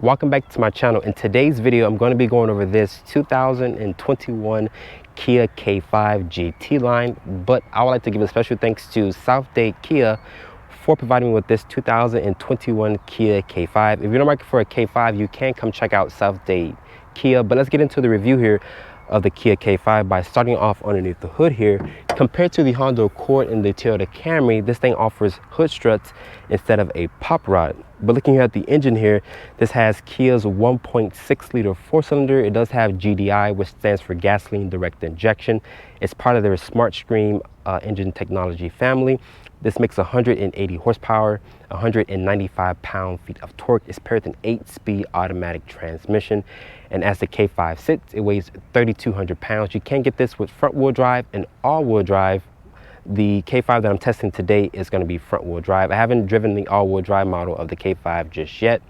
Welcome back to my channel. In today's video, I'm going to be going over this 2021 Kia K5 GT line, but I would like to give a special thanks to South Dade Kia for providing me with this 2021 Kia K5. If you're not market for a K5, you can come check out South Dade Kia, but let's get into the review here of the Kia K5 by starting off underneath the hood here. Compared to the Honda Accord and the Toyota Camry, this thing offers hood struts instead of a pop rod. But looking at the engine here, this has Kia's 1.6 liter four-cylinder. It does have GDI, which stands for gasoline direct injection. It's part of their Smart Stream engine technology family. This makes 180 horsepower, 195 pound-feet of torque. It's paired with an 8-speed automatic transmission. And as the K5 sits, it weighs 3,200 pounds. You can get this with front-wheel drive and all-wheel drive. The K5 that I'm testing today is going to be front-wheel drive. I haven't driven the all-wheel drive model of the K5 just yet.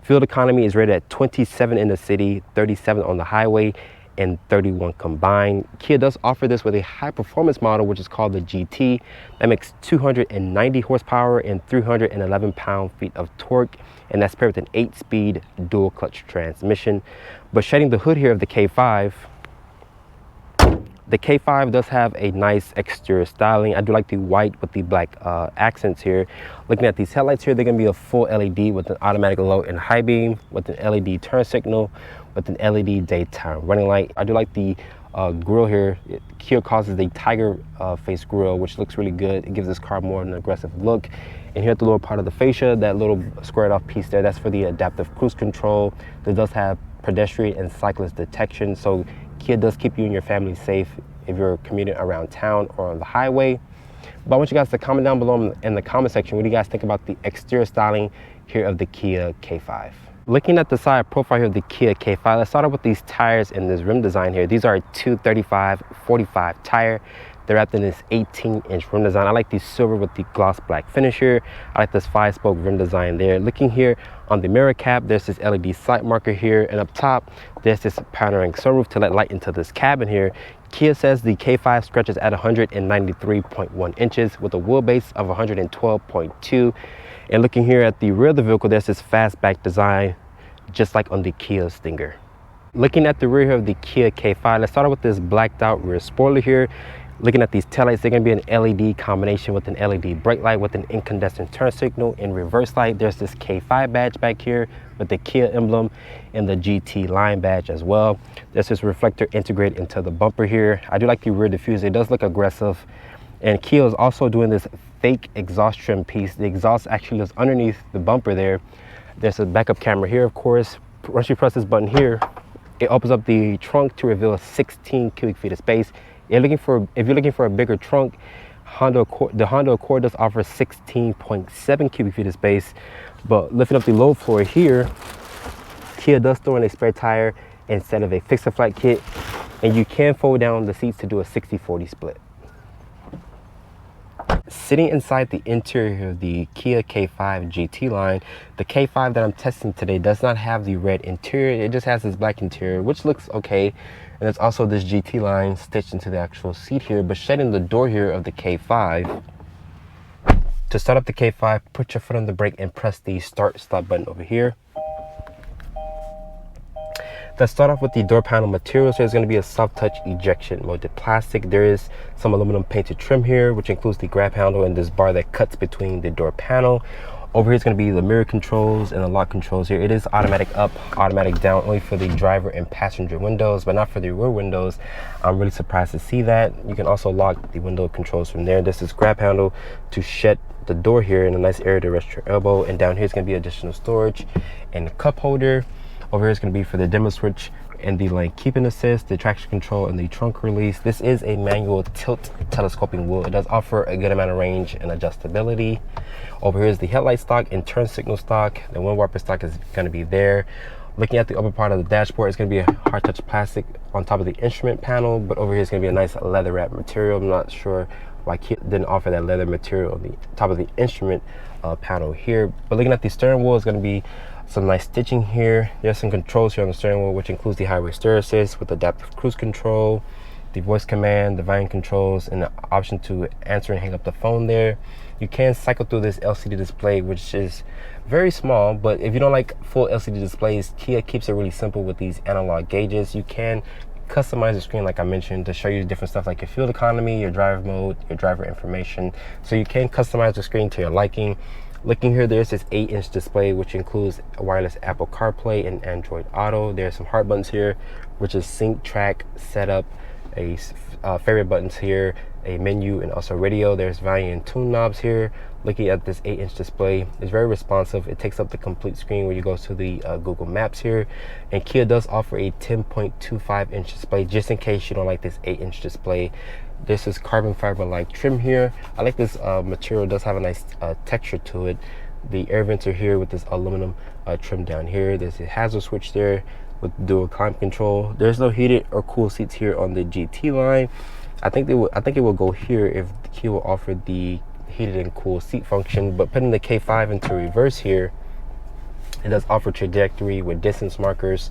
Fuel economy is rated at 27 in the city, 37 on the highway, and 31 combined. Kia does offer this with a high-performance model, which is called the GT. That makes 290 horsepower and 311 pound-feet of torque, and that's paired with an 8-speed dual-clutch transmission. But shedding the hood here of the K5 does have a nice exterior styling. I do like the white with the black accents here. Looking at these headlights here, they're going to be a full LED with an automatic low and high beam, with an LED turn signal, with an LED daytime running light. I do like the grille here. Kia calls it the tiger face grille, which looks really good. It gives this car more an aggressive look. And here at the lower part of the fascia, that little squared off piece there, that's for the adaptive cruise control. This does have pedestrian and cyclist detection, so Kia does keep you and your family safe if you're commuting around town or on the highway. But I want you guys to comment down below in the comment section what do you guys think about the exterior styling here of the Kia K5. Looking at the side profile here of the Kia K5, let's start off with these tires and this rim design here. These are a 235/45 tire. They're wrapped in this 18-inch rim design. I like the silver with the gloss black finish here. I like this 5-spoke rim design there. Looking here on the mirror cap, there's this LED sight marker here, and up top, there's this panoramic sunroof to let light into this cabin here. Kia says the K5 stretches at 193.1 inches with a wheelbase of 112.2. And looking here at the rear of the vehicle, there's this fastback design, just like on the Kia Stinger. Looking at the rear here of the Kia K5, let's start out with this blacked out rear spoiler here. Looking at these taillights, they're going to be an LED combination with an LED brake light with an incandescent turn signal and reverse light. There's this K5 badge back here with the Kia emblem and the GT line badge as well. There's this reflector integrated into the bumper here. I do like the rear diffuser. It does look aggressive. And Kia is also doing this fake exhaust trim piece. The exhaust actually lives underneath the bumper there. There's a backup camera here, of course. Once you press this button here, it opens up the trunk to reveal 16 cubic feet of space. If you're looking for a bigger trunk, the Honda Accord does offer 16.7 cubic feet of space. But lifting up the low floor here, Kia does throw in a spare tire instead of a fix-a-flat kit, and you can fold down the seats to do a 60-40 split. Sitting inside the interior of the Kia K5 GT line, the K5 that I'm testing today does not have the red interior. It just has this black interior, which looks okay. And there's also this GT line stitched into the actual seat here. But shedding the door here of the K5, to start up the K5, put your foot on the brake and press the start-stop button over here. Let's start off with the door panel materials. There's going to be a soft touch ejection molded plastic. There is some aluminum painted trim here, which includes the grab handle and this bar that cuts between the door panel. Over here is going to be the mirror controls and the lock controls here. It is automatic up, automatic down, only for the driver and passenger windows, but not for the rear windows. I'm really surprised to see that. You can also lock the window controls from there. This is grab handle to shut the door here in a nice area to rest your elbow. And down here is going to be additional storage and a cup holder. Over here is going to be for the dimmer switch and the lane keeping assist, the traction control, and the trunk release. This is a manual tilt telescoping wheel. It does offer a good amount of range and adjustability. Over here is the headlight stock and turn signal stock. The wind wiper stock is going to be there. Looking at the upper part of the dashboard, it's going to be a hard touch plastic on top of the instrument panel, but over here is going to be a nice leather wrap material. I'm not sure why Kia didn't offer that leather material on the top of the instrument panel here. But looking at the steering wheel, is going to be some nice stitching here. There's some controls here on the steering wheel, which includes the highway steer assist with adaptive cruise control, the voice command, the volume controls, and the option to answer and hang up the phone there. You can cycle through this LCD display, which is very small, but if you don't like full LCD displays, Kia keeps it really simple with these analog gauges. You can customize the screen, like I mentioned, to show you different stuff like your fuel economy, your driver mode, your driver information. So you can customize the screen to your liking. Looking here, there's this 8-inch display, which includes a wireless Apple CarPlay and Android Auto. There's some heart buttons here, which is sync, track, setup, a favorite buttons here, a menu, and also radio. There's volume and tune knobs here. Looking at this 8-inch display, it's very responsive. It takes up the complete screen when you go to the Google Maps here. And Kia does offer a 10.25-inch display, just in case you don't like this 8-inch display. This is carbon fiber like trim here. I like this material. It does have a nice texture to it. The air vents are here with this aluminum trim down here. There's a hazard switch there with dual climate control. There's no heated or cool seats here on the GT line. I think it will go here if Kia will offer the heated and cool seat function. But putting the K5 into reverse here, it does offer trajectory with distance markers.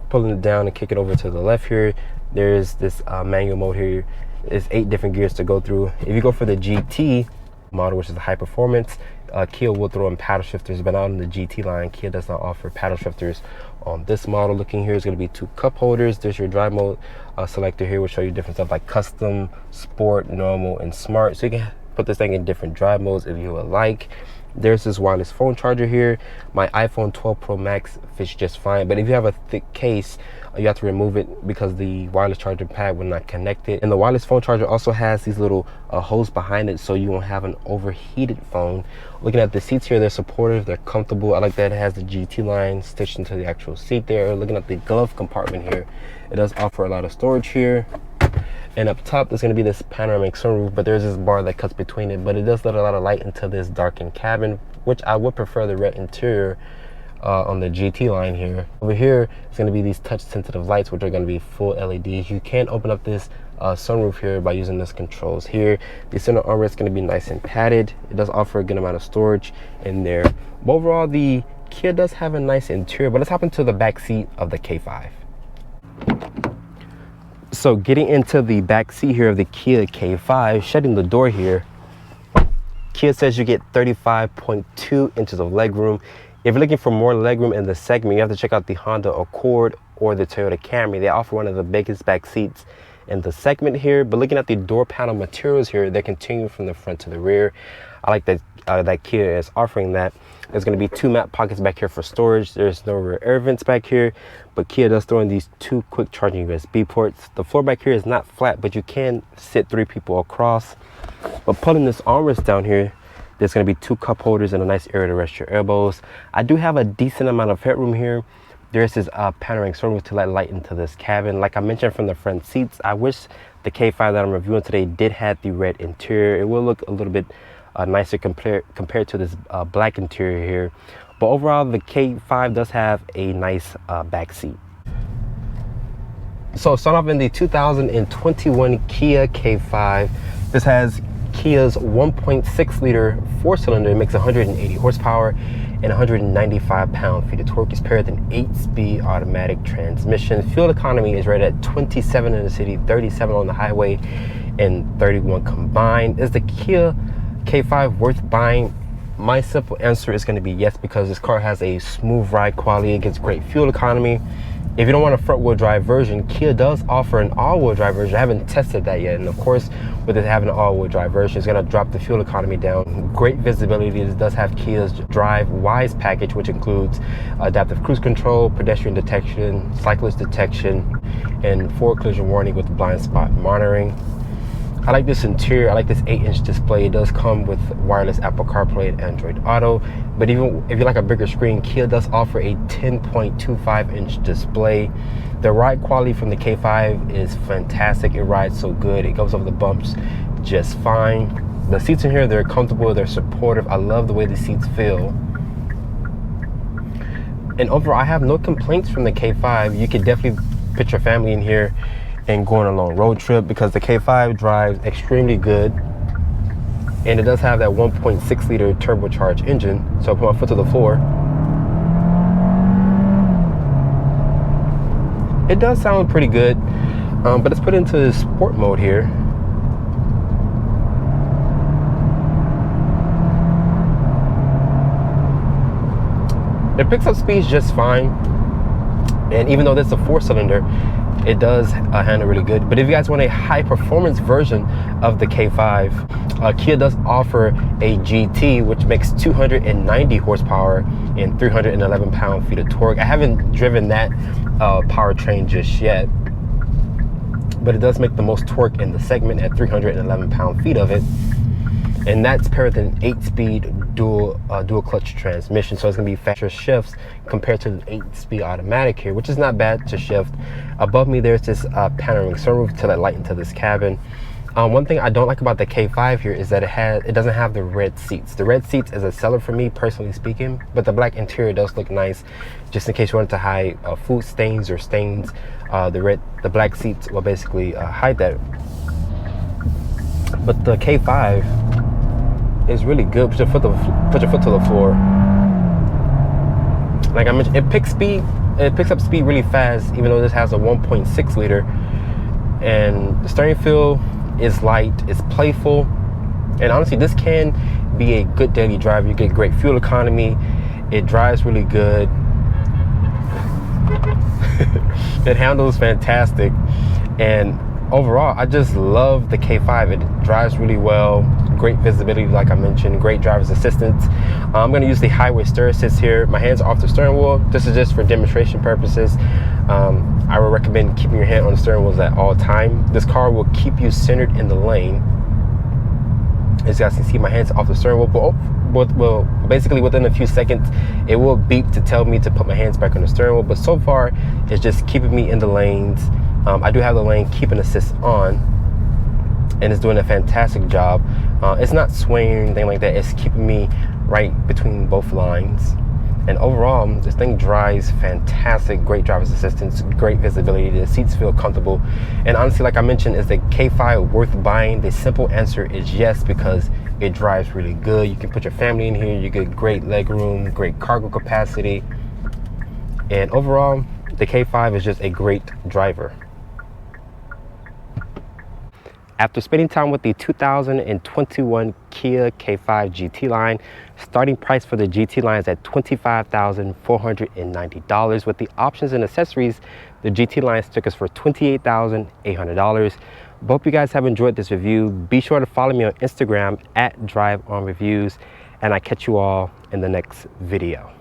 Pulling it down and kick it over to the left here, there's this manual mode here. There's 8 different gears to go through. If you go for the GT model, which is the high performance, Kia will throw in paddle shifters, but not on the GT line. Kia does not offer paddle shifters on this model. Looking here is going to be 2 cup holders. There's your drive mode selector here, which show you different stuff like custom, sport, normal, and smart. So you can put this thing in different drive modes if you would like. There's this wireless phone charger here. My iPhone 12 Pro Max fits just fine, but if you have a thick case, you have to remove it because the wireless charging pad will not connect it. And the wireless phone charger also has these little holes behind it, so you won't have an overheated phone. Looking at the seats here, they're supportive, they're comfortable. I like that it has the GT line stitched into the actual seat there. Looking at the glove compartment here, it does offer a lot of storage here. And up top, there's going to be this panoramic sunroof, but there's this bar that cuts between it. But it does let a lot of light into this darkened cabin, which I would prefer the red interior on the GT line here. Over here, it's going to be these touch sensitive lights, which are going to be full LEDs. You can open up this sunroof here by using this controls here. The center armrest is going to be nice and padded. It does offer a good amount of storage in there. But overall, the Kia does have a nice interior. But let's hop into the back seat of the K5. So getting into the back seat here of the Kia K5, shutting the door here, Kia says you get 35.2 inches of legroom. If you're looking for more legroom in the segment, you have to check out the Honda Accord or the Toyota Camry. They offer one of the biggest back seats in the segment here. But looking at the door panel materials here, they continue from the front to the rear. I like that that Kia is offering that. There's going to be 2 map pockets back here for storage. There's no rear air vents back here, but Kia does throw in these 2 quick charging USB ports. The floor back here is not flat, but you can sit 3 people across. But pulling this armrest down here, there's going to be 2 cup holders and a nice area to rest your elbows. I do have a decent amount of headroom here. There's this panoramic sunroof to let light into this cabin. Like I mentioned from the front seats, I wish the K5 that I'm reviewing today did have the red interior. It will look a little bit nicer compared to this black interior here. But overall, the K5 does have a nice back seat. So start off in the 2021 Kia K5. This has Kia's 1.6 liter 4-cylinder. It makes 180 horsepower and 195 pound-feet of torque. It's paired with an 8-speed automatic transmission. Fuel economy is rated at 27 in the city, 37 on the highway, and 31 combined. Is the Kia K5 worth buying? My simple answer is going to be yes, because this car has a smooth ride quality. It gets great fuel economy. If you don't want a front-wheel drive version, Kia does offer an all-wheel drive version. I haven't tested that yet, and of course, with it having an all-wheel drive version, it's going to drop the fuel economy down. Great visibility. It does have Kia's Drive Wise package, which includes adaptive cruise control, pedestrian detection, cyclist detection, and forward collision warning with blind spot monitoring. I like this interior. I like this 8-inch display. It does come with wireless Apple CarPlay and Android Auto. But even if you like a bigger screen, Kia does offer a 10.25-inch display. The ride quality from the K5 is fantastic. It rides so good. It goes over the bumps just fine. The seats in here, they're comfortable. They're supportive. I love the way the seats feel. And overall, I have no complaints from the K5. You could definitely put your family in here and go on a long road trip, because the K5 drives extremely good, and it does have that 1.6 liter turbocharged engine. So I put my foot to the floor. It does sound pretty good, but let's put it into sport mode here. It picks up speeds just fine, and even though this is a 4-cylinder, it does handle really good. But if you guys want a high performance version of the K5, Kia does offer a GT, which makes 290 horsepower and 311 pound-feet of torque. I haven't driven that powertrain just yet, but it does make the most torque in the segment at 311 pound-feet of it. And that's paired with an 8-speed dual clutch transmission, so it's gonna be faster shifts compared to the 8-speed automatic here, which is not bad to shift. Above me, there's this panoramic sunroof to let light into this cabin. One thing I don't like about the K5 here is that it doesn't have the red seats. The red seats is a seller for me, personally speaking, but the black interior does look nice, just in case you wanted to hide food stains or stains. The black seats will basically hide that. But the K5 is really good. Put your foot to the floor. Like I mentioned, it picks up speed really fast, even though this has a 1.6 liter. And the steering feel is light, it's playful, and honestly, this can be a good daily drive. You get great fuel economy. It drives really good. It handles fantastic, and overall, I just love the K5. It drives really well, great visibility, like I mentioned, great driver's assistance. I'm going to use the highway steer assist here. My hands are off the steering wheel. This is just for demonstration purposes. I would recommend keeping your hand on the steering wheels at all time. This car will keep you centered in the lane. As you guys can see, my hands off the steering wheel, well, basically within a few seconds, it will beep to tell me to put my hands back on the steering wheel. But so far, it's just keeping me in the lanes. I do have the lane keep and assist on, and it's doing a fantastic job. It's not swaying or anything like that. It's keeping me right between both lines. And overall, this thing drives fantastic. Great driver's assistance, great visibility. The seats feel comfortable. And honestly, like I mentioned, is the K5 worth buying? The simple answer is yes, because it drives really good. You can put your family in here. You get great leg room, great cargo capacity. And overall, the K5 is just a great driver. After spending time with the 2021 Kia K5 GT line, starting price for the GT line is at $25,490. With the options and accessories, the GT line took us for $28,800. Hope you guys have enjoyed this review. Be sure to follow me on Instagram at DriveOnReviews, and I catch you all in the next video.